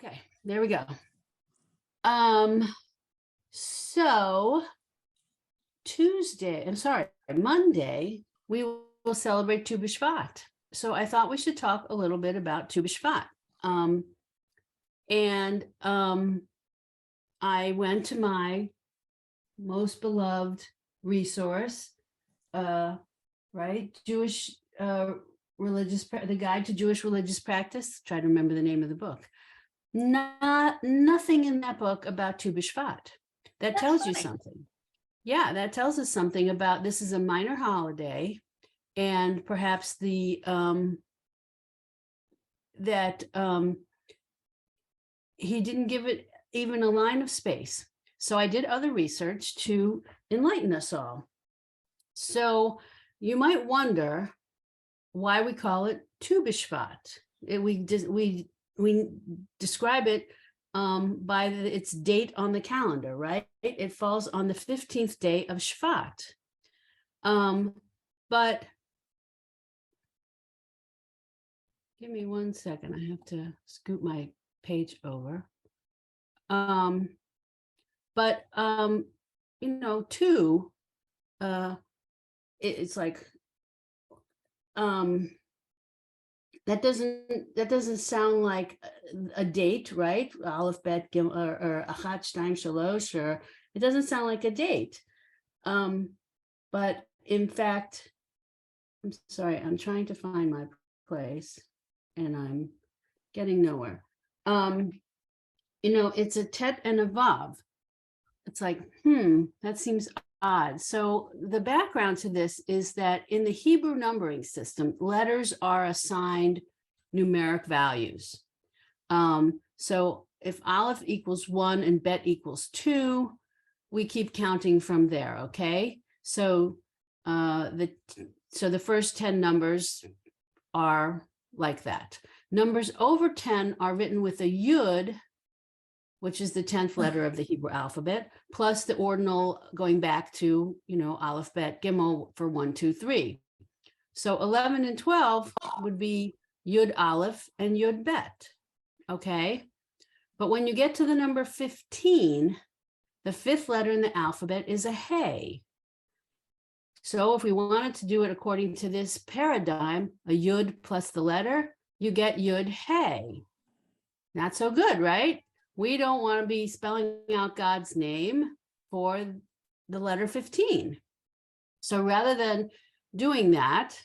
Okay, there we go. So Monday, we will celebrate Tu B'Shvat. So I thought we should talk a little bit about Tu B'Shvat. I went to my most beloved resource, right? Jewish the Guide to Jewish Religious Practice. Try to remember the name of the book. Nothing in that book about Tu B'Shvat. That tells you something. Yeah, that tells us something about this is a minor holiday, and perhaps he didn't give it even a line of space. So I did other research to enlighten us all. So you might wonder why we call it Tu B'Shvat. We describe it by its date on the calendar, right? It falls on the 15th day of Shvat. But give me 1 second. I have to scoot my page over. Two, it's like that doesn't sound like a date, right? Aleph Bet Gimel or Achat Shtayim Shalosh, or it doesn't sound like a date. But in fact, I'm sorry, I'm trying to find my place and I'm getting nowhere. It's a Tet and a Vav. It's like, that seems odd. So the background to this is that in the Hebrew numbering system, letters are assigned numeric values. So if Aleph equals 1 and Bet equals 2, we keep counting from there, okay? So the first 10 numbers are like that. Numbers over 10 are written with a Yud, which is the 10th letter of the Hebrew alphabet, plus the ordinal going back to, Aleph, Bet, Gimel for 1, 2, 3. So 11 and 12 would be Yud Aleph and Yud Bet, okay? But when you get to the number 15, the 5th letter in the alphabet is a Hey. So if we wanted to do it according to this paradigm, a Yud plus the letter, you get Yud Hey. Not so good, right? We don't want to be spelling out God's name for the letter 15. So rather than doing that,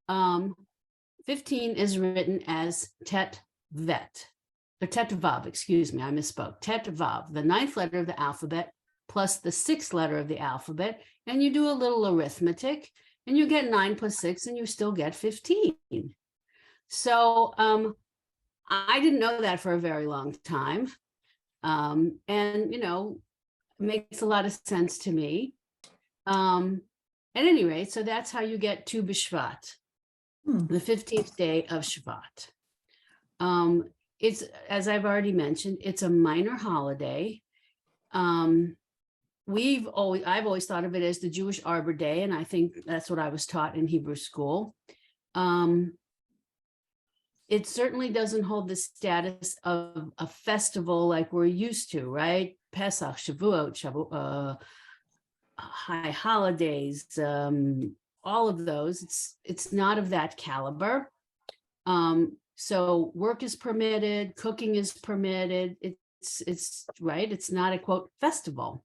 15 is written as Tet Vet, or Tet Vav, excuse me, I misspoke. Tet Vav, the 9th letter of the alphabet, plus the 6th letter of the alphabet, and you do a little arithmetic, and you get 9 plus 6, and you still get 15. So I didn't know that for a very long time. Makes a lot of sense to me. At any rate, so that's how you get Tu B'Shvat, the 15th day of Shvat. It's, as I've already mentioned, it's a minor holiday. I've always thought of it as the Jewish Arbor Day, and I think that's what I was taught in Hebrew school. It certainly doesn't hold the status of a festival like we're used to, right? Pesach, Shavuot, high holidays, all of those. It's not of that caliber. So work is permitted, cooking is permitted. It's right. It's not a quote festival.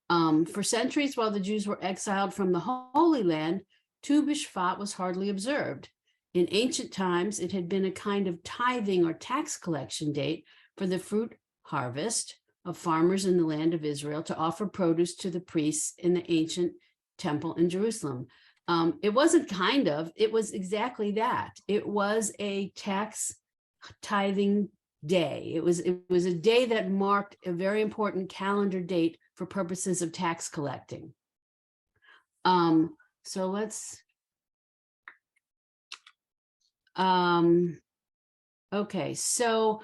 For centuries, while the Jews were exiled from the Holy Land, Tu B'Shvat was hardly observed. In ancient times, it had been a kind of tithing or tax collection date for the fruit harvest of farmers in the land of Israel to offer produce to the priests in the ancient temple in Jerusalem. It wasn't kind of, it was exactly that. It was a tax tithing day. It was a day that marked a very important calendar date for purposes of tax collecting. So let's okay, so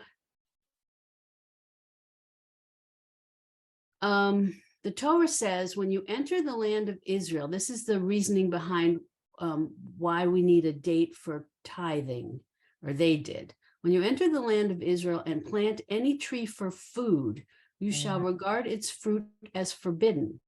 the Torah says when you enter the land of Israel, this is the reasoning behind why we need a date for tithing, or they did. When you enter the land of Israel and plant any tree for food, you shall regard its fruit as forbidden.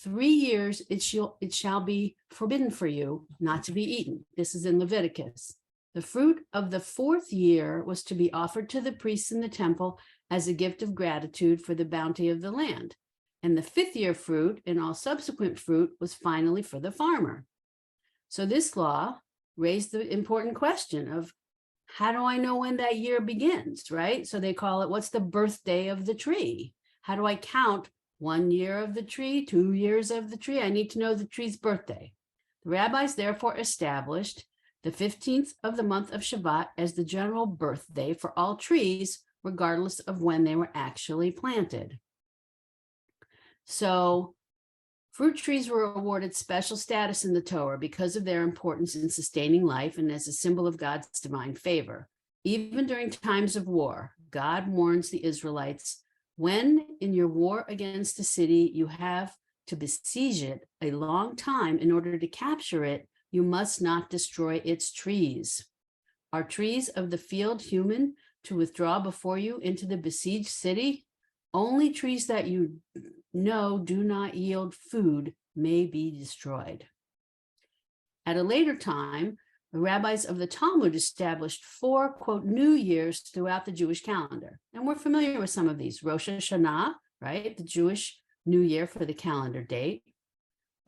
3 years it shall be forbidden for you not to be eaten. This is in Leviticus. The fruit of the 4th year was to be offered to the priests in the temple as a gift of gratitude for the bounty of the land. And the 5th year fruit and all subsequent fruit was finally for the farmer. So this law raised the important question of, how do I know when that year begins, right? So they call it, what's the birthday of the tree? How do I count 1 year of the tree, 2 years of the tree? I need to know the tree's birthday. The rabbis therefore established the 15th of the month of Shabbat as the general birthday for all trees, regardless of when they were actually planted. So fruit trees were awarded special status in the Torah because of their importance in sustaining life and as a symbol of God's divine favor. Even during times of war, God warns the Israelites, when in your war against a city, you have to besiege it a long time in order to capture it, you must not destroy its trees. Are trees of the field human to withdraw before you into the besieged city? Only trees that you know do not yield food may be destroyed. At a later time, the rabbis of the Talmud established 4, quote, new years throughout the Jewish calendar. And we're familiar with some of these. Rosh Hashanah, right? The Jewish New Year for the calendar date.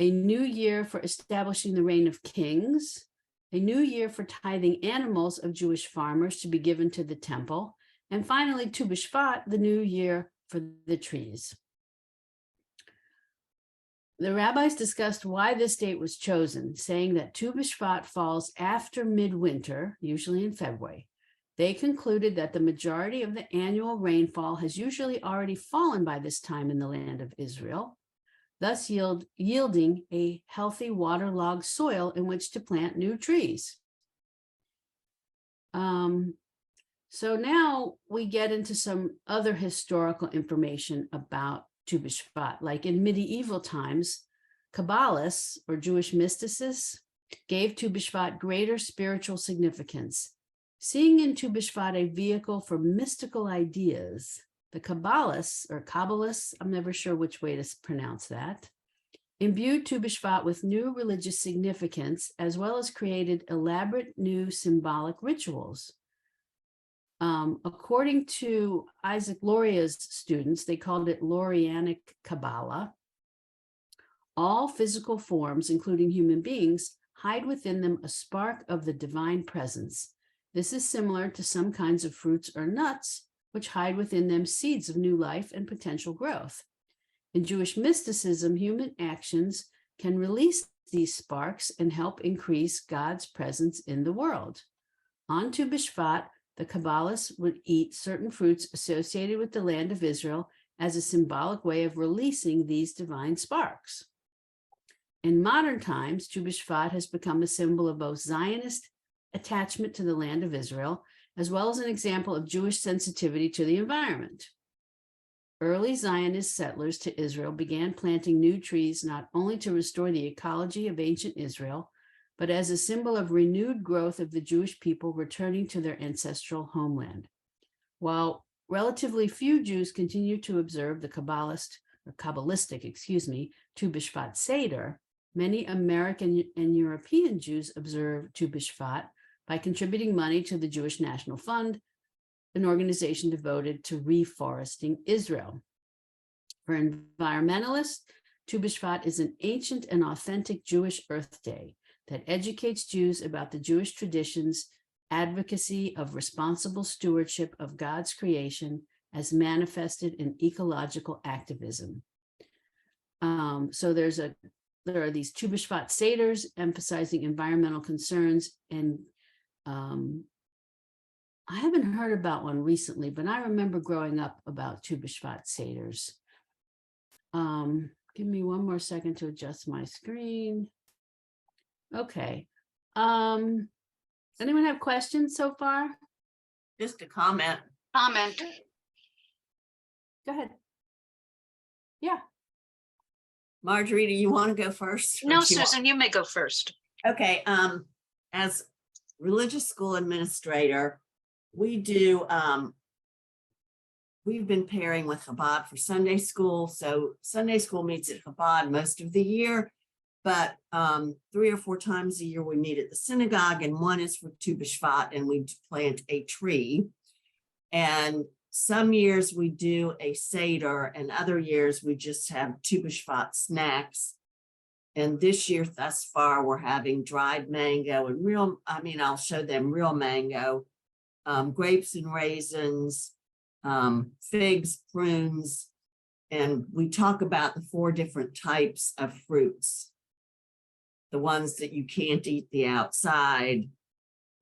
A new year for establishing the reign of kings. A new year for tithing animals of Jewish farmers to be given to the temple. And finally, Tu B'Shvat, the new year for the trees. The rabbis discussed why this date was chosen, saying that Tu B'Shvat falls after midwinter, usually in February. They concluded that the majority of the annual rainfall has usually already fallen by this time in the land of Israel, thus yielding a healthy waterlogged soil in which to plant new trees. So now we get into some other historical information about Tu B'Shvat. Like in medieval times, Kabbalists or Jewish mysticists gave Tu B'Shvat greater spiritual significance, seeing in Tu B'Shvat a vehicle for mystical ideas. The Kabbalists, I'm never sure which way to pronounce that, imbued Tu B'Shvat with new religious significance, as well as created elaborate new symbolic rituals. According to Isaac Luria's students, they called it Lurianic Kabbalah. All physical forms, including human beings, hide within them a spark of the divine presence. This is similar to some kinds of fruits or nuts, which hide within them seeds of new life and potential growth. In Jewish mysticism, human actions can release these sparks and help increase God's presence in the world. On Tu B'Shvat, the Kabbalists would eat certain fruits associated with the land of Israel as a symbolic way of releasing these divine sparks. In modern times, Tu B'Shvat has become a symbol of both Zionist attachment to the land of Israel, as well as an example of Jewish sensitivity to the environment. Early Zionist settlers to Israel began planting new trees not only to restore the ecology of ancient Israel, but as a symbol of renewed growth of the Jewish people returning to their ancestral homeland. While relatively few Jews continue to observe the Kabbalistic, Tu B'Shvat Seder, many American and European Jews observe Tu B'Shvat by contributing money to the Jewish National Fund, an organization devoted to reforesting Israel. For environmentalists, Tu B'Shvat is an ancient and authentic Jewish Earth Day that educates Jews about the Jewish traditions, advocacy of responsible stewardship of God's creation as manifested in ecological activism. So there are these Tu B'Shvat Seders emphasizing environmental concerns, and I haven't heard about one recently, but I remember growing up about Tu B'Shvat Seders. Give me one more second to adjust my screen. Okay. Anyone have questions so far? Just a comment. Go ahead. Yeah. Marjorie, do you want to go first? No, Susan, you may go first. Okay. As religious school administrator, we do, we've been pairing with Chabad for Sunday school. So Sunday school meets at Chabad most of the year, but 3 or 4 times a year we meet at the synagogue, and one is for Tu B'Shvat, and we plant a tree. And some years we do a Seder, and other years we just have Tu B'Shvat snacks. And this year, thus far, we're having dried mango and I'll show them real mango, grapes and raisins, figs, prunes, and we talk about the 4 different types of fruits. The ones that you can't eat the outside,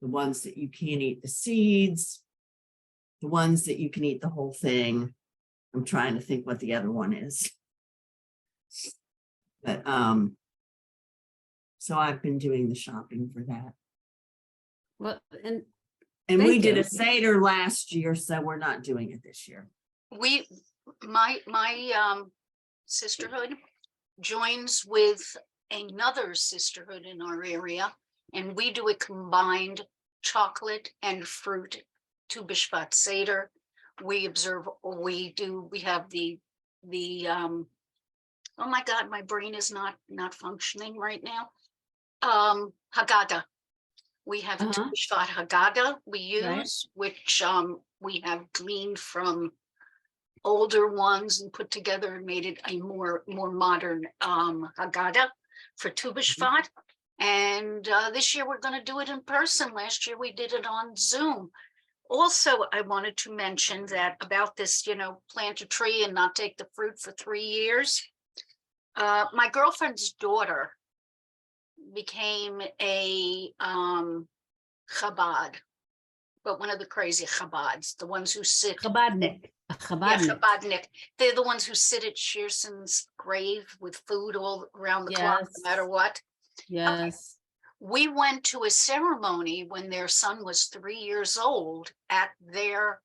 the ones that you can't eat the seeds, the ones that you can eat the whole thing. I'm trying to think what the other one is. But so I've been doing the shopping for that. Well, and And we Thank did you. a Seder last year, so we're not doing it this year. My sisterhood joins with another sisterhood in our area, and we do a combined chocolate and fruit Tu B'Shvat Seder. We have the oh my God, my brain is not functioning right now. Haggadah. We have Tu Uh-huh. B'Shvat Haggadah we use, Right. which we have gleaned from older ones and put together and made it a more modern Haggadah for Tu B'Shvat. And this year we're going to do it in person. Last year we did it on Zoom. Also, I wanted to mention that about this, plant a tree and not take the fruit for 3 years. My girlfriend's daughter became a Chabad, but one of the crazy Chabads, the ones who sit. Chabadnik. A Yeah, Chabadnik. Chabadnik. They're the ones who sit at Shearson's grave with food all around the clock, Yes. no matter what. Yes. We went to a ceremony when their son was 3 years old at their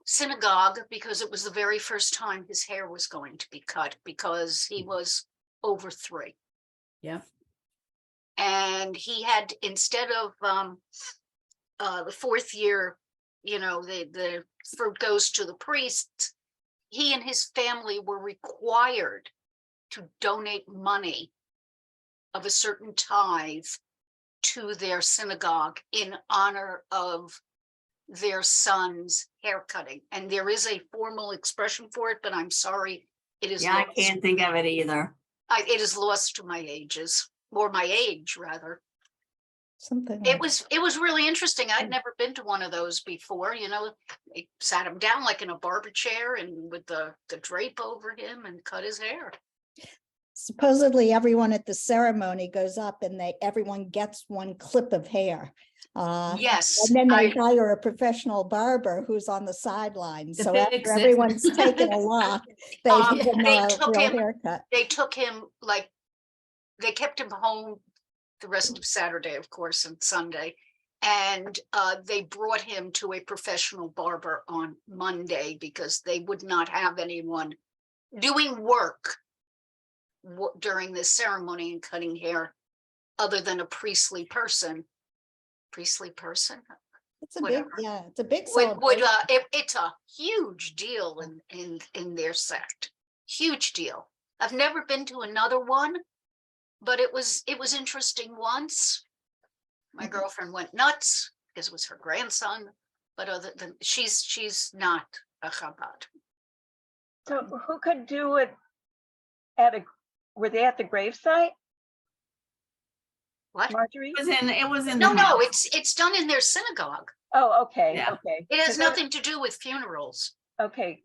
synagogue, because it was the very first time his hair was going to be cut, because he was over 3. Yep. And he had, instead of the 4th year, the fruit goes to the priest, he and his family were required to donate money of a certain tithe to their synagogue in honor of their son's haircutting. And there is a formal expression for it, but I'm sorry, it is Yeah, I lost. can't think of it either. It is lost to my ages, or my age rather. Something It like was really interesting. I'd never been to one of those before. They sat him down like in a barber chair and with the drape over him and cut his hair. supposedly everyone at the ceremony goes up and everyone gets one clip of hair. Yes. And then they I- hire a professional barber who's on the sidelines. To So fix after it. everyone's taken a lock, they give him they a took real him- haircut. They took him, they kept him home the rest of Saturday, of course, and Sunday. And they brought him to a professional barber on Monday because they would not have anyone doing work during this ceremony and cutting hair other than a priestly person. Priestly person? It's a big, whatever. yeah, it's a big Would celebration. it's a huge deal in their sect. Huge deal. I've never been to another one, but it was interesting once. My girlfriend went nuts because it was her grandson, but other than she's not a Chabad. So who could do it were they at the gravesite, What? Marjorie? It was in No, the no, house. it's done in their synagogue. Oh, okay, Yeah. okay. It has 'Cause I- nothing to do with funerals. Okay,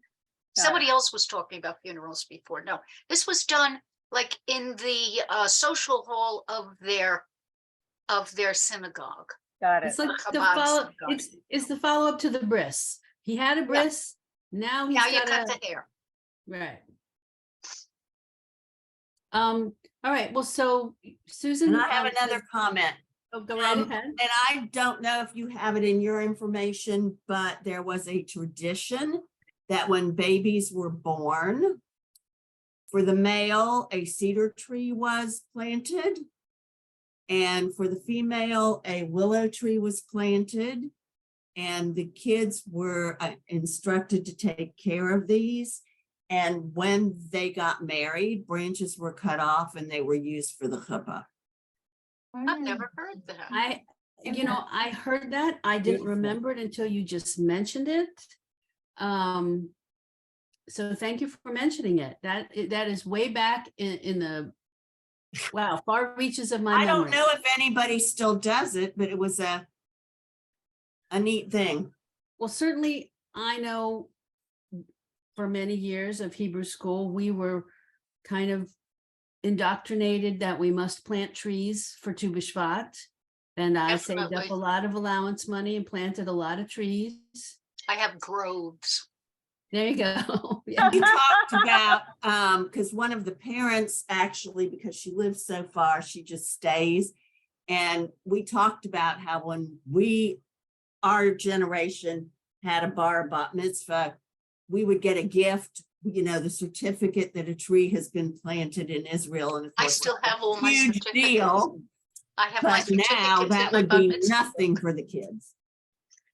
got Somebody it. else was talking about funerals before. No, this was done like in the social hall of their synagogue. Got It's it. like the Chabad follow, synagogue. it's the follow-up to the bris. He had a bris, now he's Now you got cut a, the hair. right. All right, well, so Susan. And I have another comment. Oh, go right ahead. And I don't know if you have it in your information, but there was a tradition that when babies were born, for the male, a cedar tree was planted. And for the female, a willow tree was planted. and the kids were instructed to take care of these. And when they got married, branches were cut off and they were used for the chuppah. I've never heard that. I heard that. I didn't Beautiful. remember it until you just mentioned it. So thank you for mentioning it. That is way back in the, wow, far reaches of my I don't memory. know if anybody still does it, but it was a neat thing. Well, certainly I know for many years of Hebrew school, we were kind of indoctrinated that we must plant trees for Tu B'Shvat. And I saved up Definitely. a lot of allowance money and planted a lot of trees. I have groves. There you go. Yeah. We talked about, because one of the parents actually, because she lives so far, she just stays. And we talked about how when our generation had a bar bat mitzvah, we would get a gift, the certificate that a tree has been planted in Israel. And of I course, still have all my huge certificates. deal. I have my But now certificates that in my would bar be mitzvah. nothing for the kids.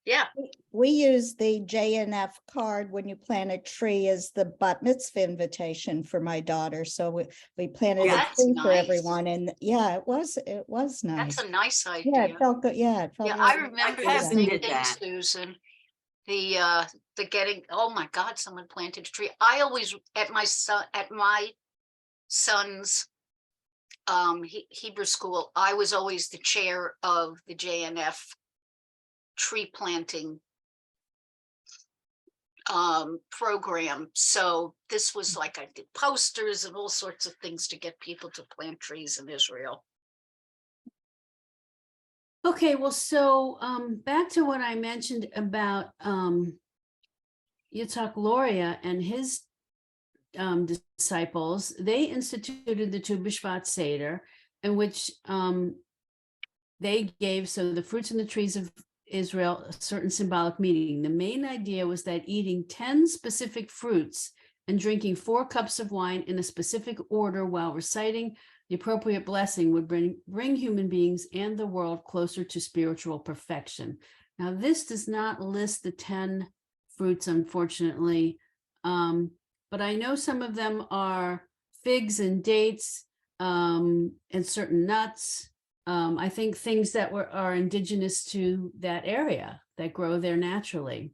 Yeah, We use the JNF card when you plant a tree as the bat mitzvah invitation for my daughter. So we planted a That's tree for nice. everyone, and yeah, it was nice. that's a nice Yeah, idea. it felt good. Yeah, it felt. Yeah, I really- remember My the cousin same did thing, that. Susan. The getting, oh my God, someone planted a tree. I always, at my son's Hebrew school, I was always the chair of the JNF tree planting program. So this was like, I did posters and all sorts of things to get people to plant trees in Israel. Okay, well, so back to what I mentioned about Yitzhak Luria and his disciples. They instituted the Tu B'Shvat Seder, in which they gave, so the fruits and the trees of Israel, a certain symbolic meaning. The main idea was that eating 10 specific fruits and drinking 4 cups of wine in a specific order while reciting the appropriate blessing would bring human beings and the world closer to spiritual perfection. Now, this does not list the 10 fruits, unfortunately, but I know some of them are figs and dates and certain nuts. I think things that are indigenous to that area that grow there naturally.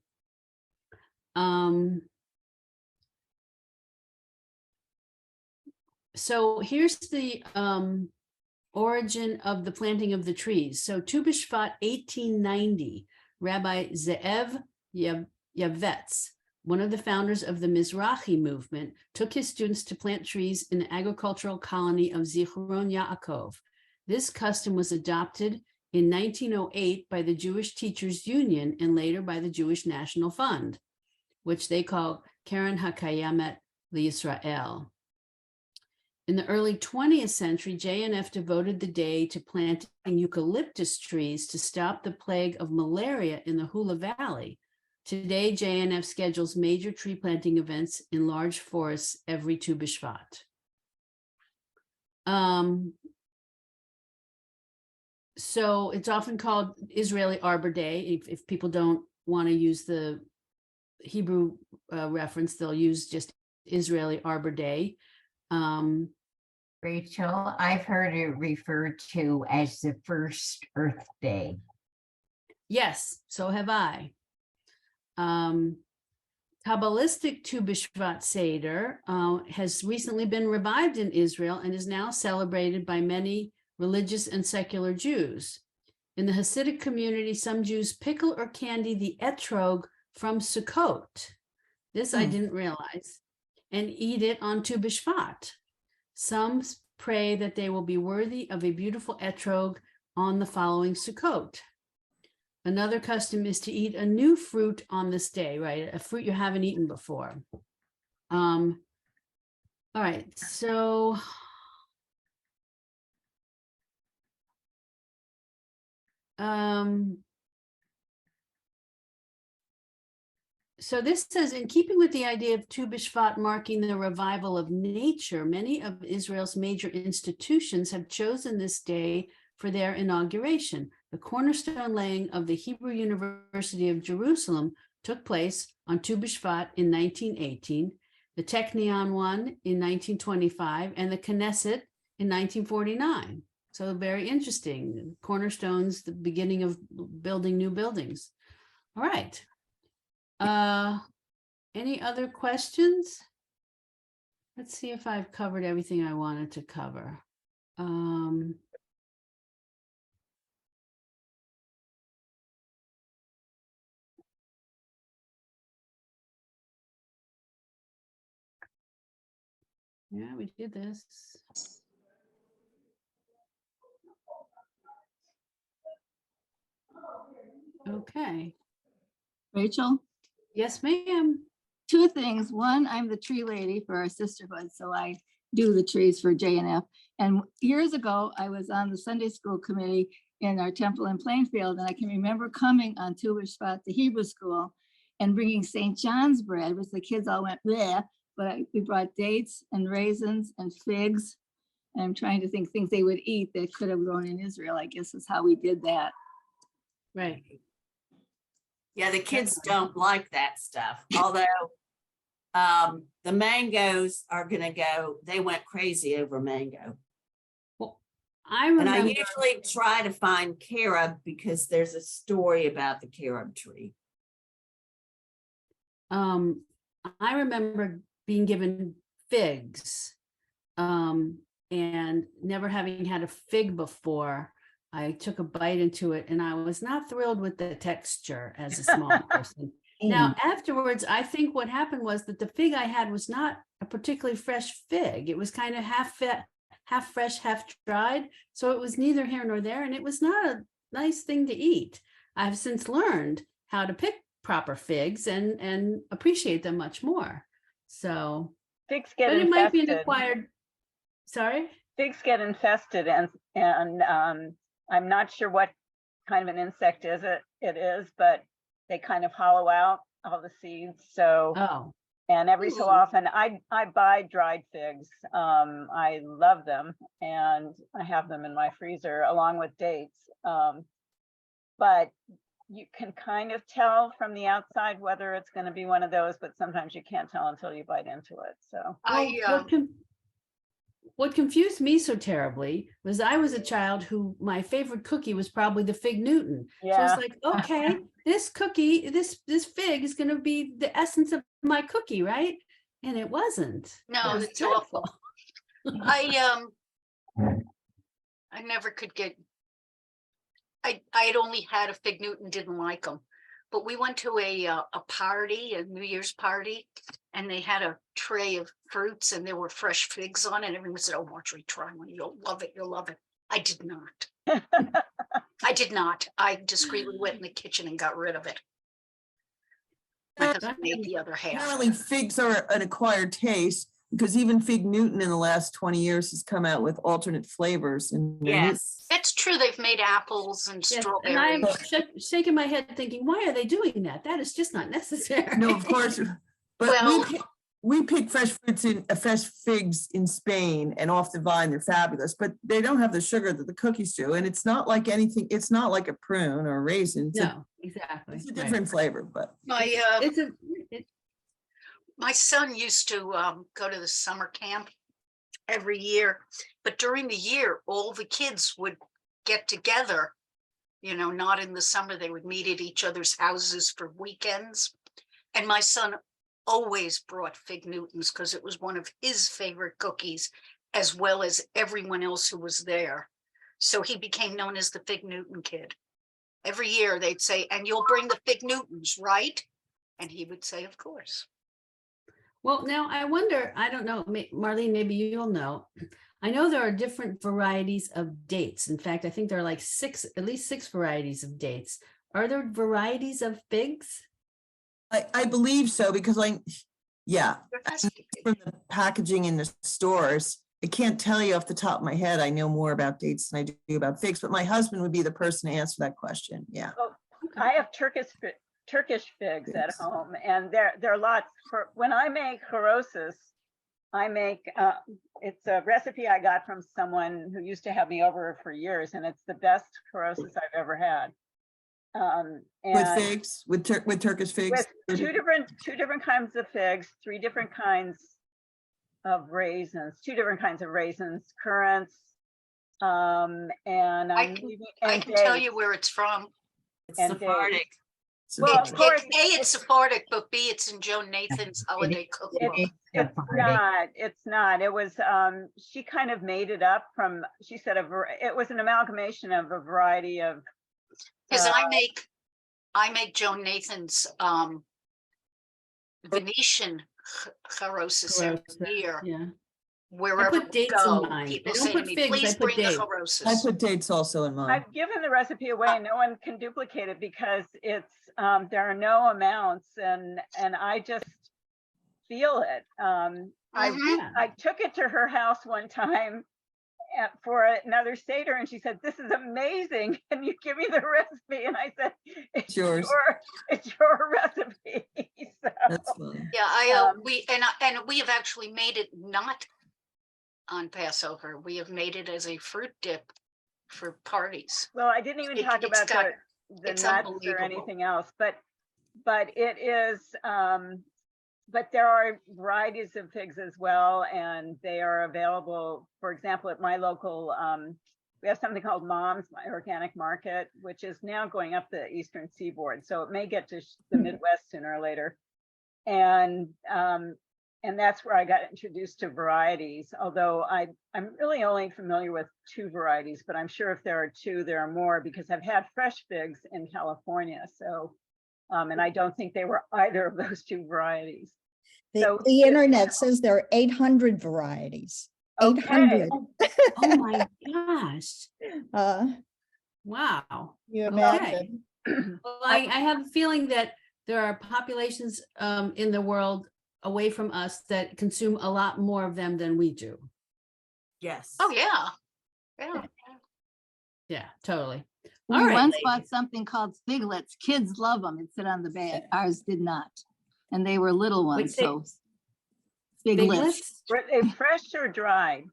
So here's the origin of the planting of the trees. So Tu B'Shvat 1890, Rabbi Ze'ev Yavetz, one of the founders of the Mizrahi movement, took his students to plant trees in the agricultural colony of Zichron Yaakov. This custom was adopted in 1908 by the Jewish Teachers Union and later by the Jewish National Fund, which they call Keren HaKayamet LeYisrael. In the early 20th century, JNF devoted the day to planting eucalyptus trees to stop the plague of malaria in the Hula Valley. Today, JNF schedules major tree planting events in large forests every Tu B'Shvat. So it's often called Israeli Arbor Day. If people don't want to use the Hebrew reference, they'll use just Israeli Arbor Day. Rachel, I've heard it referred to as the first Earth Day. Yes, so have I. Kabbalistic Tu B'Shvat Seder has recently been revived in Israel and is now celebrated by many religious and secular Jews. In the Hasidic community, some Jews pickle or candy the etrog from Sukkot. This I didn't realize, and eat it on Tu B'Shvat. Some pray that they will be worthy of a beautiful etrog on the following Sukkot. Another custom is to eat a new fruit on this day, right? A fruit you haven't eaten before. All right, so so this says, in keeping with the idea of Tu B'Shvat marking the revival of nature, many of Israel's major institutions have chosen this day for their inauguration. The cornerstone laying of the Hebrew University of Jerusalem took place on Tu B'Shvat in 1918, the Technion one in 1925, and the Knesset in 1949. So very interesting. Cornerstones, the beginning of building new buildings. All right. Any other questions? Let's see if I've covered everything I wanted to cover. Yeah, we did this. Okay. Rachel, Yes, ma'am. two things. One, I'm the tree lady for our sisterhood, so I do the trees for JNF. And years ago, I was on the Sunday school committee in our temple in Plainfield, and I can remember coming on Tu B'Shvat to Hebrew school and bringing St. John's bread, which the kids all went bleh, but we brought dates and raisins and figs. And I'm trying to think things they would eat that could have grown in Israel, I guess is how we did that. Right. Yeah, the kids don't like that stuff, although the mangoes are gonna go, they went crazy over mango. Well, I And I remember. usually try to find carob because there's a story about the carob tree. I remember being given figs, and never having had a fig before. I took a bite into it and I was not thrilled with the texture as a small person. Now, afterwards, I think what happened was that the fig I had was not a particularly fresh fig. It was kind of half fresh, half dried. So it was neither here nor there, and it was not a nice thing to eat. I've since learned how to pick proper figs and appreciate them much more. So, Figs get but it might be an infested. acquired, sorry? Figs get infested and I'm not sure what kind of an insect it is, but they kind of hollow out all the seeds. So, Oh, and every so Ooh. often I buy dried figs. I love them and I have them in my freezer along with dates. But you can kind of tell from the outside whether it's going to be one of those, but sometimes you can't tell until you bite into it. So what confused me so terribly was I was a child who my favorite cookie was probably the fig Newton. So yeah, it's like, okay, this cookie, this fig is going to be the essence of my cookie, right? And it wasn't. No, It was it's awful. dreadful. I never could get. I had only had a fig Newton, didn't like them, but we went to a party, a New Year's party, and they had a tray of fruits and there were fresh figs on it. And everyone said, "Oh, Marjorie, try one. You'll love it. You'll love it." I did not. I did not. I discreetly went in the kitchen and got rid of it. My husband made the other half. Apparently figs are an acquired taste because even Fig Newton in the last 20 years has come out with alternate flavors. And Yes. That's true. They've made apples and Yes, and I'm strawberries. shaking my head thinking, why are they doing that? That is just not necessary. no, of course, but Well- we pick fresh fruits fresh figs in Spain and off the vine. They're fabulous, but they don't have the sugar that the cookies do. And it's not like anything. It's not like a prune or a raisin. It's No, exactly. it's a different flavor, but My son used to go to the summer camp every year, but during the year, all the kids would get together, not in the summer. They would meet at each other's houses for weekends. And my son always brought fig Newtons because it was one of his favorite cookies, as well as everyone else who was there. So he became known as the Fig Newton kid. Every year they'd say, "And you'll bring the Fig Newtons, right?" And he would say, "Of course." Well, now I wonder, I don't know, Marlene, maybe you'll know. I know there are different varieties of dates. In fact, I think there are like at least six varieties of dates. Are there varieties of figs? I believe so because There has to be. from the packaging in the stores, I can't tell you off the top of my head. I know more about dates than I do about figs, but my husband would be the person to answer that question. Yeah. I have Turkish figs at home, and there are lots. When I make chorosis, I make, it's a recipe I got from someone who used to have me over for years, and it's the best carosis I've ever had. With And figs, with Turkish figs. with two different kinds of figs, three different kinds of raisins, two different kinds of raisins, currants, and I can tell you dates. where it's from. It's And Sephardic. Well, It's, of course, A, it's Sephardic, but B, it's in Joe Nathan's holiday cookbook. it's not, it's not. It was, she kind of made it up from, she said, it was an amalgamation of a variety of. Because I make Joe Nathan's Venetian charosis every year. Yeah. Wherever put we dates in go, mine. people I don't say to put me, figs, I please put bring the dates. I charosis. put dates also in mine. I've given the recipe away. No one can duplicate it because it's, there are no amounts and I just feel it. Mhm. I took it to her house one time for another Seder and she said, "This is amazing. Can you give me the recipe?" And I said, It's yours. It's your recipe." So, That's fine. Yeah, we have actually made it not on Passover. We have made it as a fruit dip for parties. well, I didn't even talk It's about got- the it's nuts or unbelievable. anything else, but it is, but there are varieties of figs as well, and they are available, for example, at my local, we have something called Mom's, my organic market, which is now going up the Eastern Seaboard. So it may get to the Midwest sooner or later. And that's where I got introduced to varieties, although I'm really only familiar with 2 varieties, but I'm sure if there are 2, there are more because I've had fresh figs in California. So, and I don't think they were either of those 2 varieties. So The internet says there are 800 varieties. Okay. 800. Oh my gosh. Uh, Wow. you Okay. imagine. Well, I have a feeling that there are populations in the world away from us that consume a lot more of them than we do. Yes. Oh, yeah. Yeah. Yeah, totally. We All right, once ladies. bought something called Figlets. Kids love them. It said on the bag. Ours did not. And they were little ones, say- so. Figlets. Were they fresh or dried?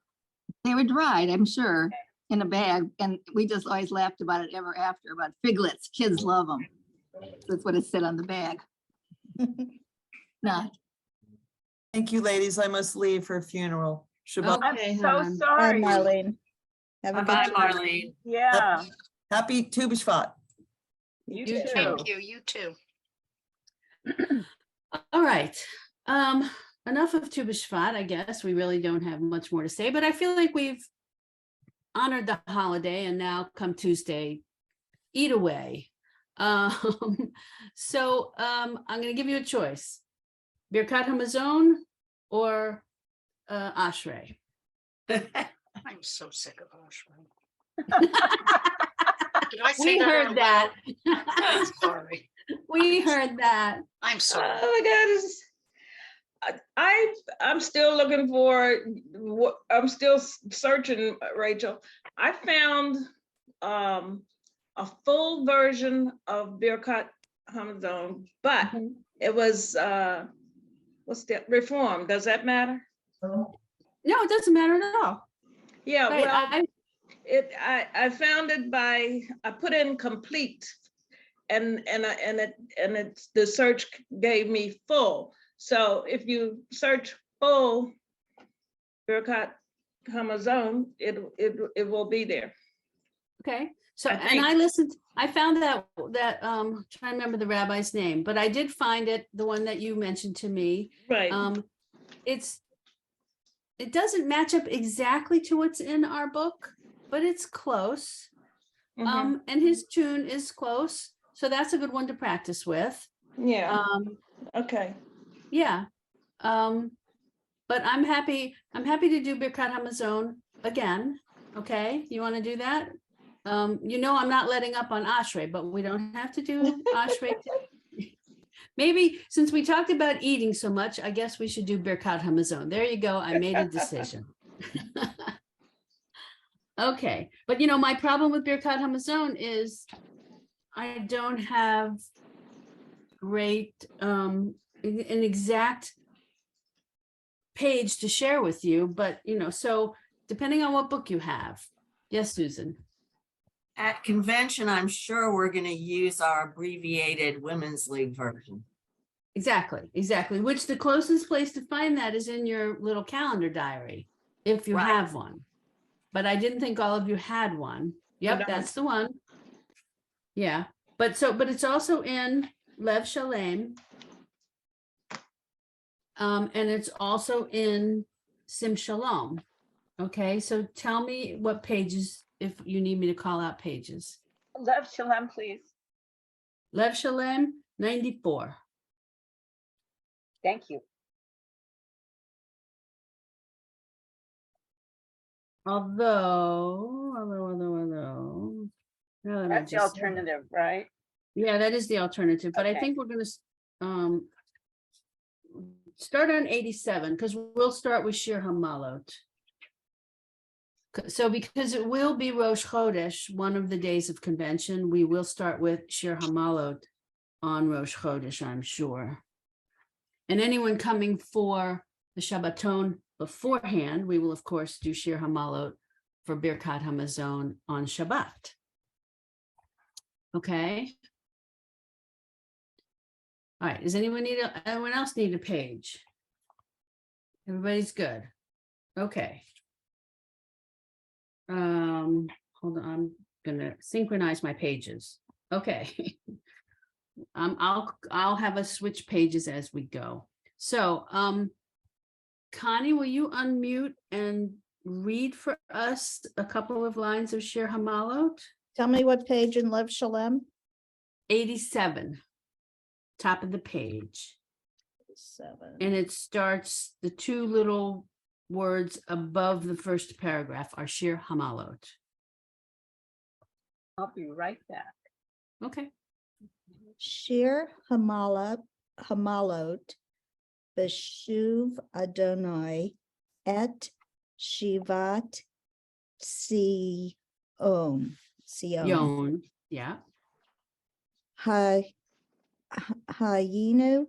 They were dried, I'm sure, in a bag. And we just always laughed about it ever after, about figlets. Kids love them. That's what it said on the bag. Not. Thank you, ladies. I must leave for a funeral. Shabbat. I'm Okay, so hon. Bye, sorry. Marlene. Have a good Bye-bye, trip. Marlene. Yeah, Happy Tu B'Shvat. you You too. Thank you. You too. All right. Enough of Tu B'Shvat, I guess. We really don't have much more to say, but I feel like we've honored the holiday and now come Tuesday, eat away. So I'm going to give you a choice. Birkat Hamazon or Ashrei. I'm so sick of Ashwin. Did I say We that? heard out that. loud? I'm sorry. We heard that. I'm sorry. Oh my God, I'm still looking for I'm still searching, Rachel. I found a full version of Birkat Hamazon, but it was what's that, reform? Does that matter? No, it doesn't matter at all. Yeah, Right, well, I found it by, I put in complete and the search gave me full. So if you search full Birkat Hamazon, it will be there. Okay, so, I and think- I listened, I found that trying to remember the rabbi's name, but I did find it, the one that you mentioned to me. Right. It doesn't match up exactly to what's in our book, but it's close. Mhm. And his tune is close, so that's a good one to practice with. Yeah. Okay. Yeah. But I'm happy to do Birkat Hamazon again. Okay, you want to do that? You know, I'm not letting up on Ashrei, but we don't have to do Ashrei. Maybe since we talked about eating so much, I guess we should do Birkat Hamazon. There you go. I made a decision. Okay, but you know, my problem with Birkat Hamazon is I don't have great, an exact page to share with you, but so depending on what book you have. Yes, Susan. At convention, I'm sure we're going to use our abbreviated Women's League version. Exactly. Which the closest place to find that is in your little calendar diary, if you Right. have one. But I didn't think all of you had one. Yep, don't. that's the one. Yeah, but it's also in Lev Shalem. And it's also in Sim Shalom. Okay, so tell me what pages, if you need me to call out pages. Lev Shalem, please. Lev Shalem, 94. Thank you. Although. now that I That's the just said that- alternative, right? Yeah, that is the alternative, but I Okay. think we're gonna start on 87, because we'll start with Shir Hamalot. So because it will be Rosh Chodesh, one of the days of convention, we will start with Shir Hamalot on Rosh Chodesh, I'm sure. And anyone coming for the Shabbaton beforehand, we will of course do Shir Hamalot for Birkat Hamazon on Shabbat. Okay. All right, does anyone else need a page? Everybody's good. Okay. Hold on, I'm gonna synchronize my pages. Okay. I'll have us switch pages as we go. So, Connie, will you unmute and read for us a couple of lines of Shir Hamalot? Tell me what page in Lev Shalem? 87, top of the page. 7. And it starts, the two little words above the first paragraph are Shir Hamalot. I'll be right back. Okay. Shir Hamalot, Beshuv Adonai et Shivat Sion. Yon, yeah. Hayinu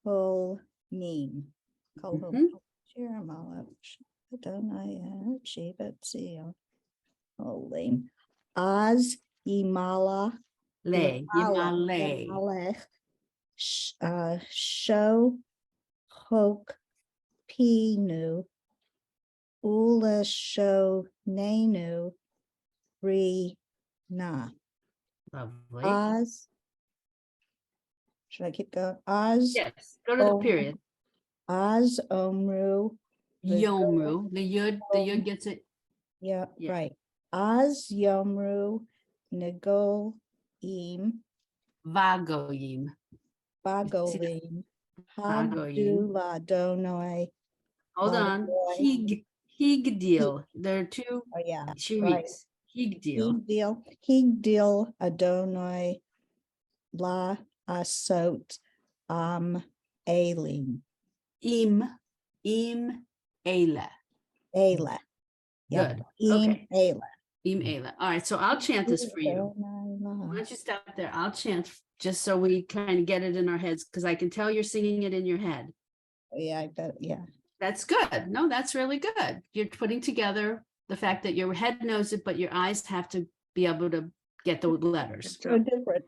Kaholnim. Mhm. Shir Hamalot Adonai et Shivat Sion. Holim. Az Yimala. Yimale. Show Hok Pinu Ula Show Nenu Rina. Lovely. Oz. Should I keep going? Oz. Yes, go to the Oh, period. Oz Omru. Yomru, the yud gets it. Yeah, Yeah. right. Oz Yomru Negol Im Vagoyim. Bagolim. Bagoyim. Hadula Donoi. Hold on. Higdil. There are two Oh, yeah. Right. shiriks. Higdil. Higdil Adonai La Asot Alim. Im Ela. Ela. Yep. Good. Im Okay. Ela. Im Ela. All right. So I'll chant this for you. Why don't you stop there? I'll chant just so we kind of get it in our heads, because I can tell you're singing it in your head. Yeah, I bet. Yeah. That's good. No, that's really good. You're putting together the fact that your head knows it, but your eyes have to be able to get the letters. So different.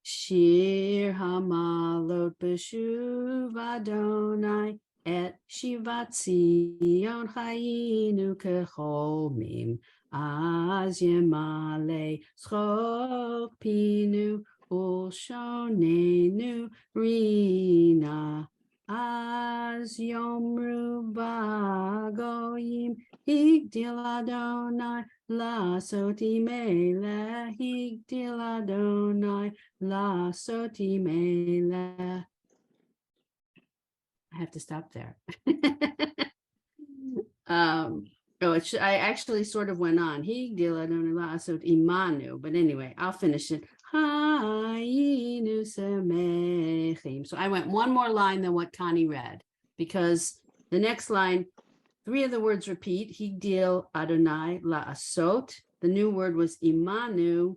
Shir Hamalot Beshuv Adonai et Shivat Zion Chayinu Kecholmim Az Yemale Schok Pinu Ulshonenu Rina Az Yomru Bagoyim Higdil Adonai Lasoti Mele Higdil Adonai La Soti Mele. I have to stop there. I actually sort of went on. Higdil Adonai La Soti Imanu, but anyway, I'll finish it. Hayinu Semechim. So I went one more line than what Connie read, because the next line, 3 of the words repeat. Higdil Adonai La Asot. The new word was Imanu,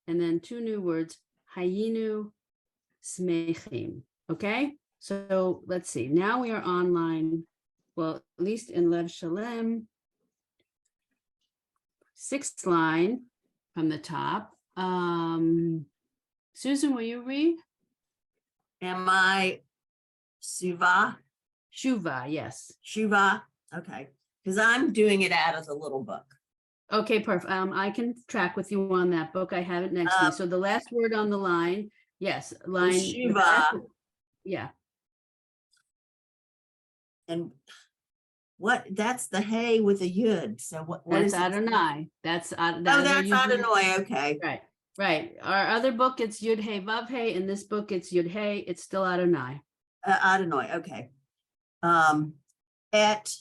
and then 2 new words, Hayinu Smechim. Okay, So let's see, now we are online, well, at least in Lev Shalem. 6th line from the top. Susan, will you read? Am I Suva? Shuva, yes. Shiva? Okay, because I'm doing it out of the little book. Okay, perfect. I can track with you on that book. I have it next to me. So the last word on the line, yes, line. the Shiva. last- Yeah, And what, that's the hay with a yud. So what that's is it? Adonai. That's. Oh, that's Adonai. Okay. Right, right. Our other book, it's Yud Hey Vav Hey. In this book, it's Yud Hey. It's still Adonai. Adonai. Okay. Et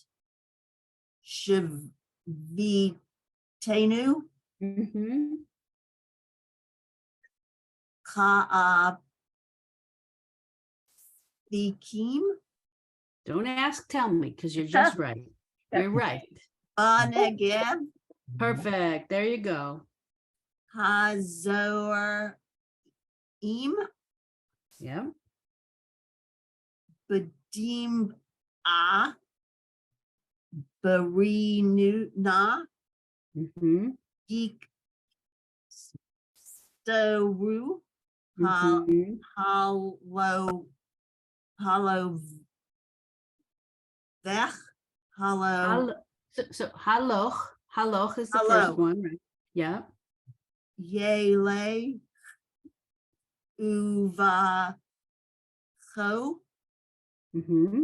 Shivitenu Mhm. Ka'abikim Don't ask, tell me, because you're just right. You're right. Banegev Perfect. There you go. Hazorim Yeah. Bedim A Barinuna Mm-hmm. Geek Storu Mm-hmm. Hollow Vech Hollow So haloch. Haloch is the Haloch. first one, right? Yeah. Yele Uva Cho Mm-hmm.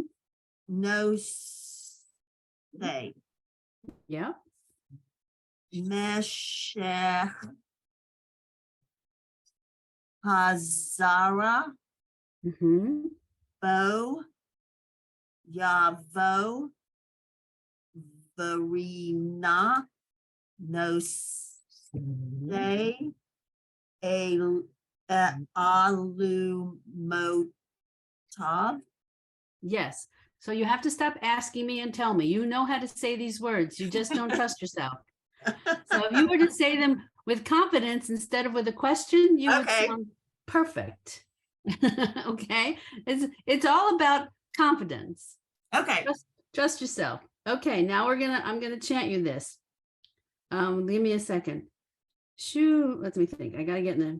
No Say Yeah. Meshech Hazara Mm-hmm. Bo Yavo Varina No Say Alumotav. Yes. So you have to stop asking me and tell me. You know how to say these words. You just don't trust yourself. So if you were to say them with confidence instead of with a question, you would Okay. sound perfect. Okay. It's all about confidence. Okay. Trust yourself. Okay, now I'm gonna chant you this. Give me a second. Shoo, let me think. I gotta get in the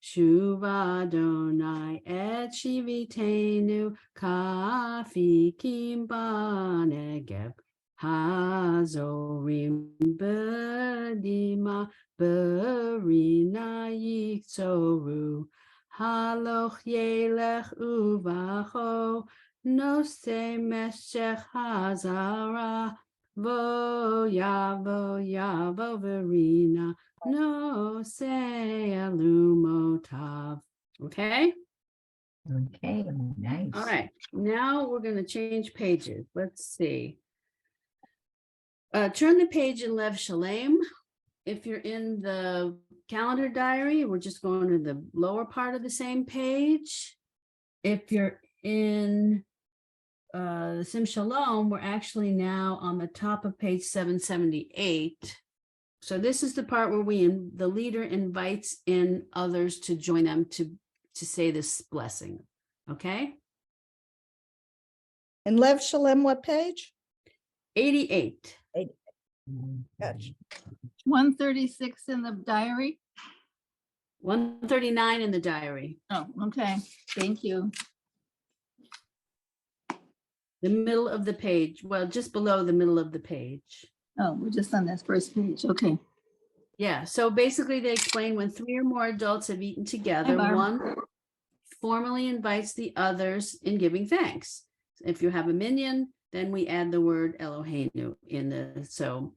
Shuva Adonai et Shivitenu Kafikim Banegev Hazorim Bedima Berina Yitzoru Haloch Yelech Uvacho Nose Meshech Hazara Vo Yavo Verina no say alumotav. Okay. Okay, nice. All right. Now we're going to change pages. Let's see. Turn the page in Lev Shalem. If you're in the calendar diary, we're just going to the lower part of the same page. If you're in the Sim Shalom, we're actually now on the top of page 778. So this is the part where the leader invites in others to join them to say this blessing. Okay. And Lev Shalem, what page? 88. Gotcha. 136 in the diary. 139 in the diary. Oh, okay. Thank you. The middle of the page. Well, just below the middle of the page. Oh, we're just on this first page. Okay. Yeah. So basically they explain when 3 or more adults have eaten together, Barb. one formally invites the others in giving thanks. If you have a minion, then we add the word Eloheinu in the, so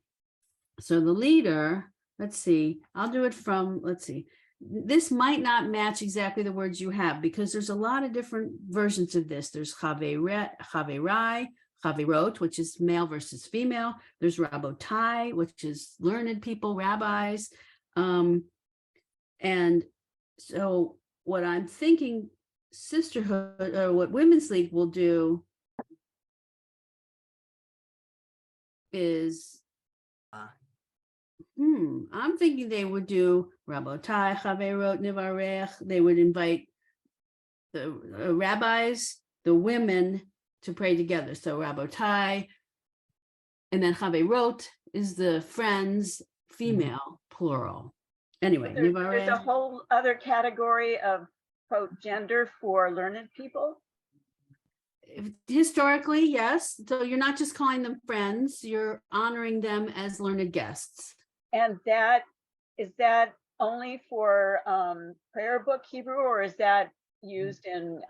the leader, let's see, I'll do it from, let's see, this might not match exactly the words you have because there's a lot of different versions of this. There's chaverai, chaverot, which is male versus female. There's rabotai, which is learned people, rabbis. And so what I'm thinking sisterhood or what Women's League will do is I'm thinking they would do Rabotai, Chaverot, Nivarech. They would invite the rabbis, the women to pray together. So Rabotai, and then Chaverot is the friends, female, plural. Anyway, There's a Nivarech. whole other category of quote gender for learned people. Historically, yes. So you're not just calling them friends, you're honoring them as learned guests. And is that only for prayer book Hebrew, or is that used in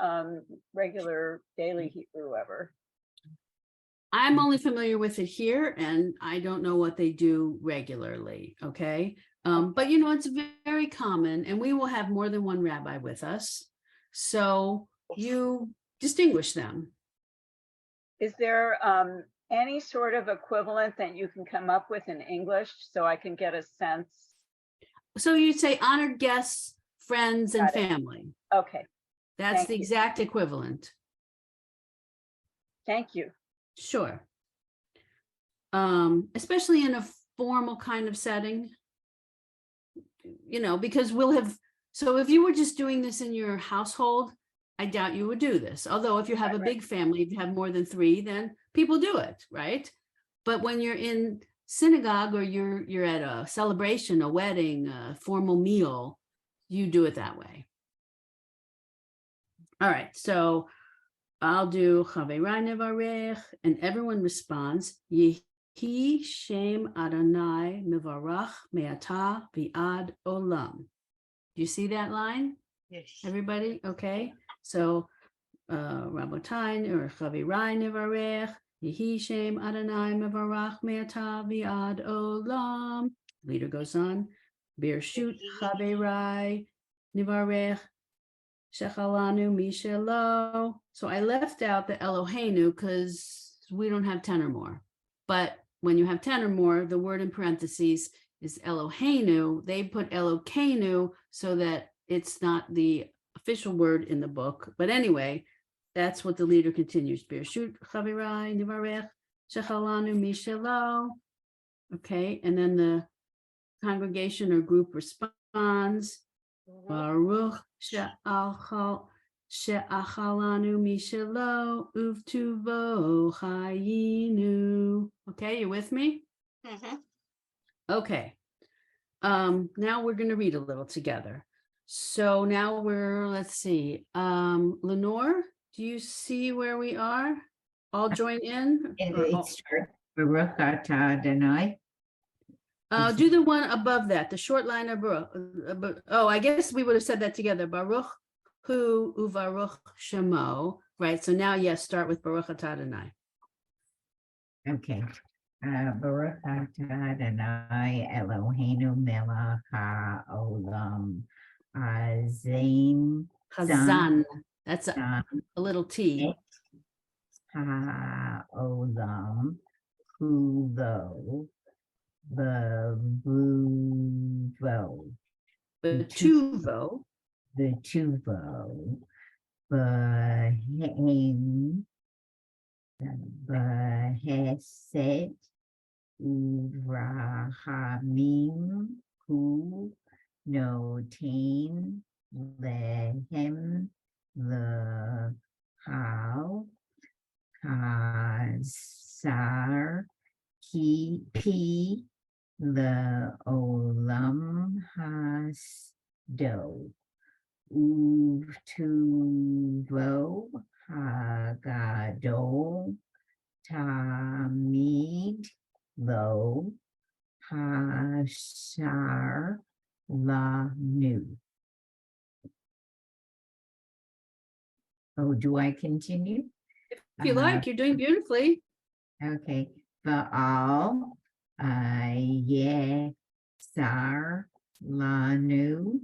regular daily Hebrew ever? I'm only familiar with it here, and I don't know what they do regularly, okay? But you know, it's very common, and we will have more than one rabbi with us. So you distinguish them. Is there any sort of equivalent that you can come up with in English so I can get a sense? So you'd say honored guests, friends, and Got it. family. Okay, That's Thank the you. exact equivalent. thank you. Sure. Especially in a formal kind of setting, you know, because we'll have, so if you were just doing this in your household, I doubt you would do this. Although if you have a big family, if you have more than 3, then people do it, right? But when you're in synagogue or you're at a celebration, a wedding, a formal meal, you do it that way. All right, so I'll do Chaverai Nevarech, and everyone responds, Yehi Shem Adonai Mevarach Me'ata V'ad Olam. Do you see that line? Yes. Everybody, okay? So Rabotai or Chaverai Nevarech, Yehi Shem Adonai Mevarach Me'ata V'ad Olam. Leader goes on, Birshut Chaverai Nevarech Shechalanu Mishelo. So I left out the Eloheinu because we don't have 10 or more. But when you have 10 or more, the word in parentheses is Eloheinu. They put Elokeinu so that it's not the official word in the book. But anyway, that's what the leader continues. Birshut Chavirai Nivarech Shechalanu Mishelo. Okay, and then the congregation or group responds. Baruch she'achalanu mishelo uvtuvo chayinu. Okay, you with me? Mhm. Okay. Now we're going to read a little together. So now let's see. Lenore, do you see where we are? All join in? And Or it all- starts Baruch atah Adonai. do the one above that, the short line of Baruch. Oh, I guess we would have said that together. Baruch hu uvaruch shemo. Right. So now, yes, start with Baruch atah Adonai. Okay. Baruch atah Adonai Eloheinu melech haolam azim Chazan. That's zan a little T. et haolam kulo bevuvo Betuvo. betuvo behem behesed urahamim hu notain lehem lehal kasar ki pi leolam hasdo uvtuvo hagadol tamid lo hashar lanu. Oh, do I continue? If you like, you're doing beautifully. Okay. Va'al yesar lanu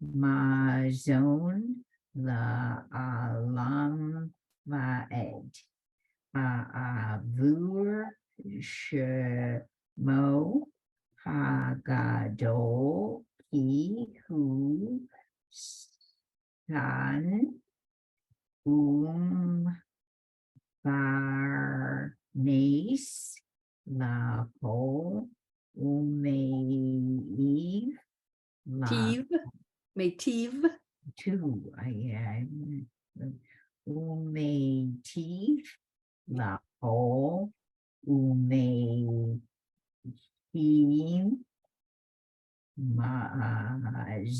mazon la'alam va'ed. Ba'avur shemo hagadol ki hu san barnes la pol Umeiv. Tiv, Metiv, Two, Umeitiv. La'ol. Umeim. Ma'azon.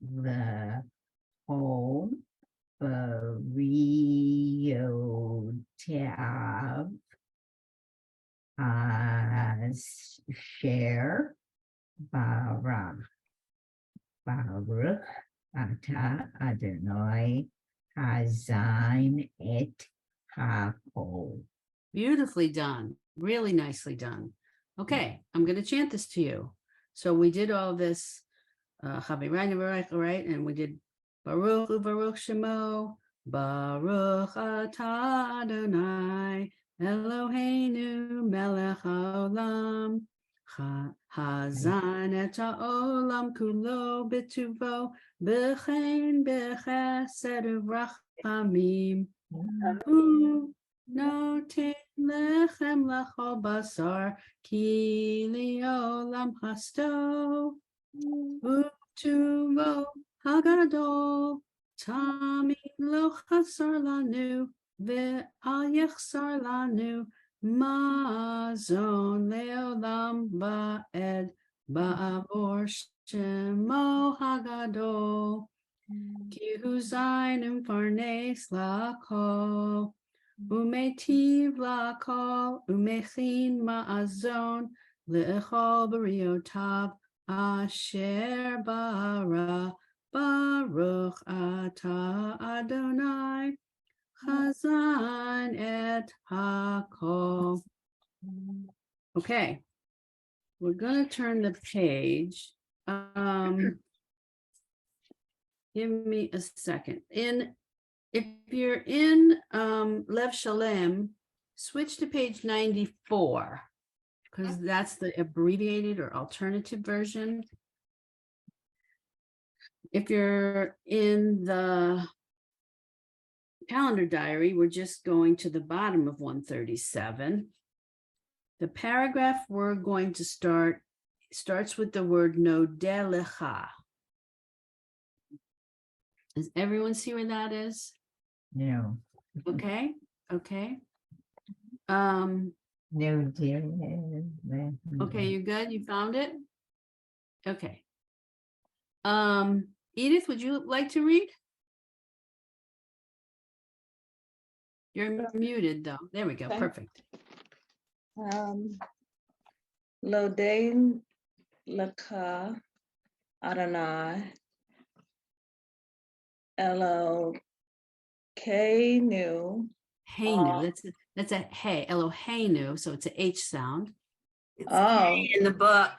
The whole. Bariotav. Share. Baruch Ata Adonai Hazain et Hakol. beautifully done, really nicely done. Okay, I'm gonna chant this to you. So we did all this, right? And we did Baruch Baruch Shemo, Baruch Ata Adonai, Eloheinu melech haolam, Hazan et haolam kulo b'tuvo, b'chein b'chesed u'rachamim. Hu noten lechem lachol basar, ki liolam hasto, u'tuvo hagadol, tami lo chasar lanu, ve'al yechsar lanu, mazon leolam ba'ed, ba'avor shemo hagadol. Ki hu zayin umfarnes la'kol, umetiv la'kol, umechin ma'azon, le'echol bariotav, asher bara, baruch ata Adonai, chazan et hakol. Okay, we're gonna turn the page. Give me a second. If you're in Lev Shalem, switch to page 94, because that's the abbreviated or alternative version. If you're in the calendar diary, we're just going to the bottom of 137. The paragraph we're going to starts with the word nodelecha. Does everyone see where that is? No. Okay. No, dear. Okay, you good? You found it? Okay. Edith, would you like to read? You're muted though. There we go. Okay. Perfect. Lodain Laka Adonai Elokeinu. Heinu. That's a hey, Eloheinu. So it's a H sound. It's Oh. A in the book.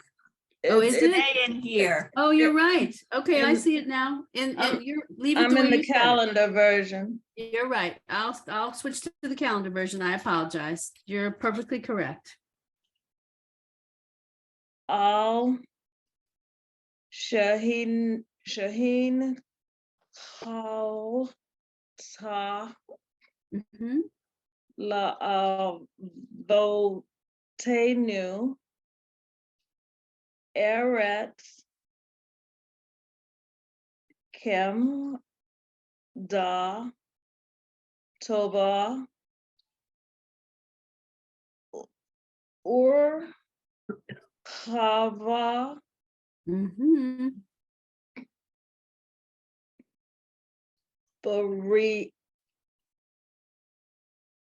Oh, is It's it? A in here. Oh, you're right. Okay, I In- see it now. And I'm- you're leave it I'm the way in the you said it. calendar version. You're right. I'll switch to the calendar version. I apologize. You're perfectly correct. Al Shaheen Chal Ta Mhm. La Votenu Eretz Kem Da Tova Ur Chava Mhm.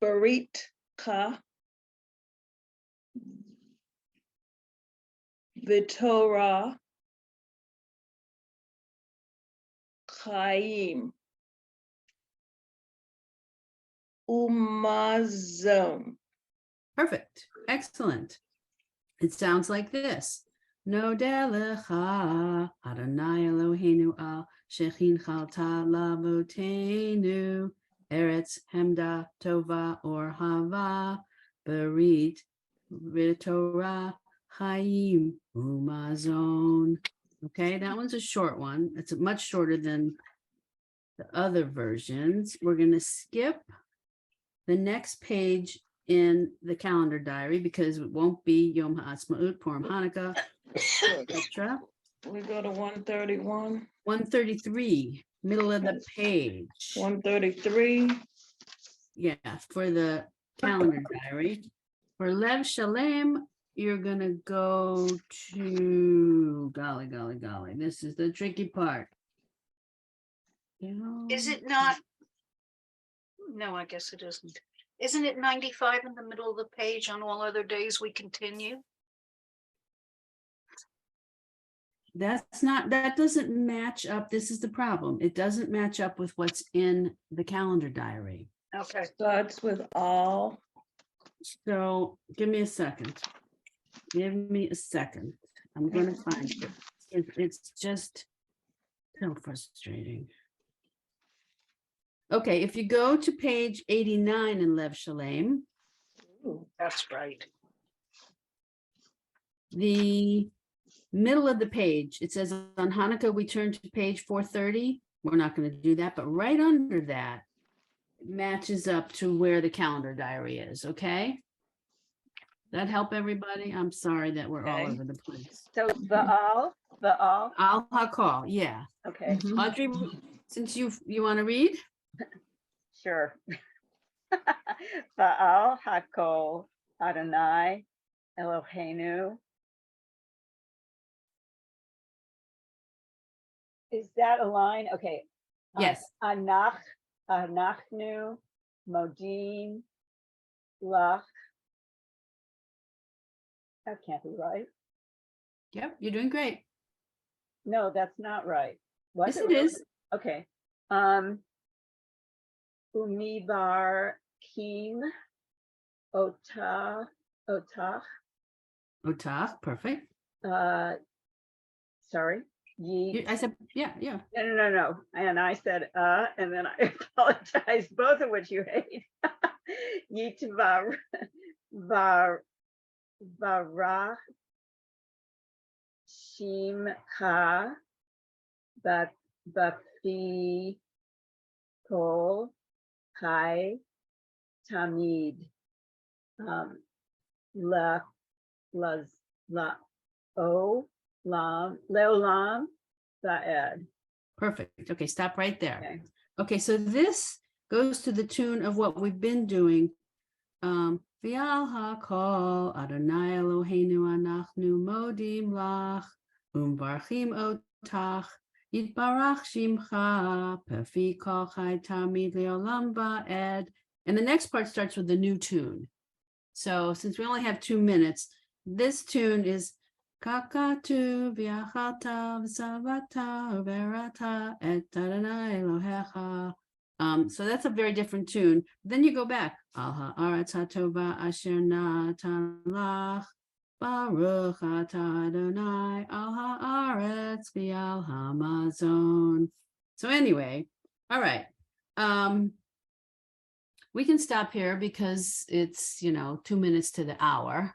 Baritka Vitora Chaim Umazon. Perfect. Excellent. It sounds like this. Nodelecha Adonai Eloheinu al shechin chalta lavotenu eretz hemda tova or hava berit v'torah chaim umazon. Okay, that one's a short one. It's much shorter than the other versions. We're going to skip the next page in the calendar diary because it won't be Yom HaAtzmaut, Purim, Hanukkah, etc. We go to 131, 133, middle of the page. 133. Yeah, for the calendar diary. For Lev Shalem, you're gonna go to, golly, this is the tricky part. Is it not? No, I guess it isn't. Isn't it 95 in the middle of the page? On all other days, we continue? That's not, that doesn't match up. This is the problem. It doesn't match up with what's in the calendar diary. Okay. Starts with all. So give me a second. Give me a second. I'm gonna find it. It's just so frustrating. Okay, if you go to page 89 in Lev Shalem, Ooh, that's right. the middle of the page, it says on Hanukkah, we turn to page 430. We're not going to do that, but right under that matches up to where the calendar diary is, okay? That help everybody? I'm sorry that we're all Okay. over the place. So the all, Al HaKol, yeah. okay, Audrey, since you want to read? sure. Ba'al hakol Adonai Eloheinu. Is that a line? Okay. Yes. Anachnu modim lach. That can't be right. Yep, you're doing great. No, that's not right. What? Yes, it is. Okay. Umibar Kim Otach. Otach, perfect. Sorry. Ye. I said, yeah. No. And I said, and then I apologize, both of which you hate. Yitvar Varach Shimcha Bafi Kol Chai Tamid Leolam Vaed. Perfect. Okay, stop right there. Okay. Okay, so this goes to the tune of what we've been doing. V'al hakol Adonai Eloheinu anachnu modim lach umvarchim otach yitbarach shimcha pefi kol chai tamid leolam va'ed. And the next part starts with a new tune. So since we only have 2 minutes, this tune is Kakatu v'yachata v'savata v'erata et Adonai Elohecha. So that's a very different tune. Then you go back. Al ha'aretz hatova asher natan lach baruch atah Adonai al ha'aretz v'al hamazon. So anyway, all right. We can stop here because it's 2 minutes to the hour.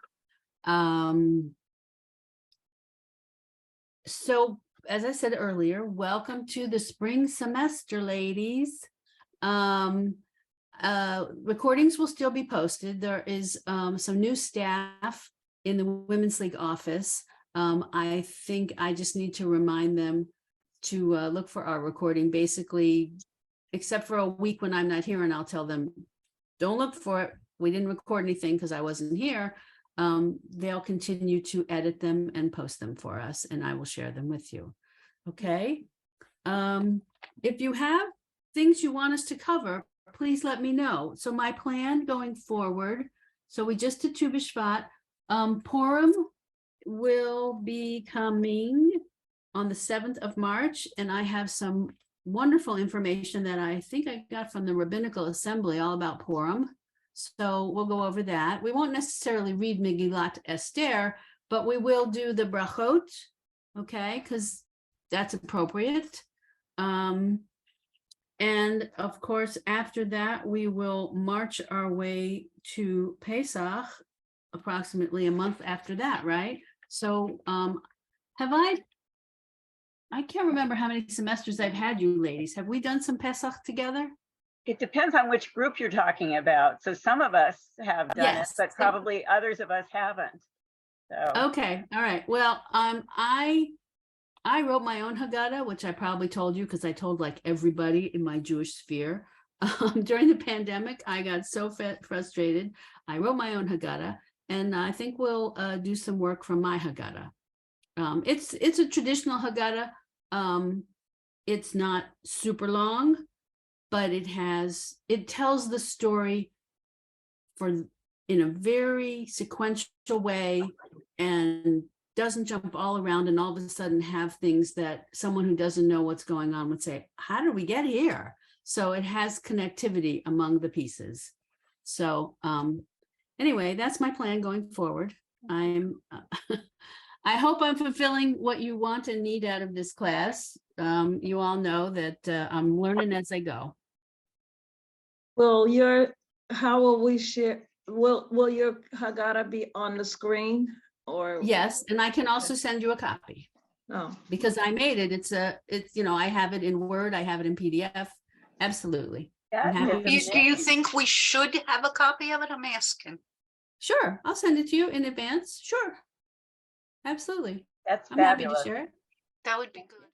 So as I said earlier, welcome to the spring semester, ladies. Recordings will still be posted. There is some new staff in the Women's League office. I think I just need to remind them to look for our recording, basically, except for a week when I'm not here, and I'll tell them, don't look for it. We didn't record anything because I wasn't here. They'll continue to edit them and post them for us, and I will share them with you. Okay. If you have things you want us to cover, please let me know. So my plan going forward, so we just did Tu B'Shvat. Purim will be coming on the 7th of March, and I have some wonderful information that I think I got from the Rabbinical Assembly all about Purim. So we'll go over that. We won't necessarily read Megillat Esther, but we will do the brachot, okay, because that's appropriate. And of course, after that, we will march our way to Pesach, approximately a month after that, right? So I can't remember how many semesters I've had you ladies. Have we done some Pesach together? It depends on which group you're talking about. So some of us have done it, Yes. but probably others of us haven't. So, Okay, all right. Well, I wrote my own Haggadah, which I probably told you because I told like everybody in my Jewish sphere. During the pandemic, I got so frustrated. I wrote my own Haggadah, and I think we'll do some work from my Haggadah. It's a traditional Haggadah. It's not super long, but it tells the story in a very sequential way and doesn't jump all around and all of a sudden have things that someone who doesn't know what's going on would say, how did we get here? So it has connectivity among the pieces. So anyway, that's my plan going forward. I hope I'm fulfilling what you want and need out of this class. You all know that I'm learning as I go. How will we share? Will your Haggadah be on the screen or? Yes, and I can also send you a copy Oh, because I made it. It's I have it in Word, I have it in PDF. Absolutely. I'm that happy is to Do you amazing. think we should have a copy of it? I'm asking. Sure, I'll send it to you in advance. Sure. Absolutely. That's I'm happy to fabulous. share it. That would be good.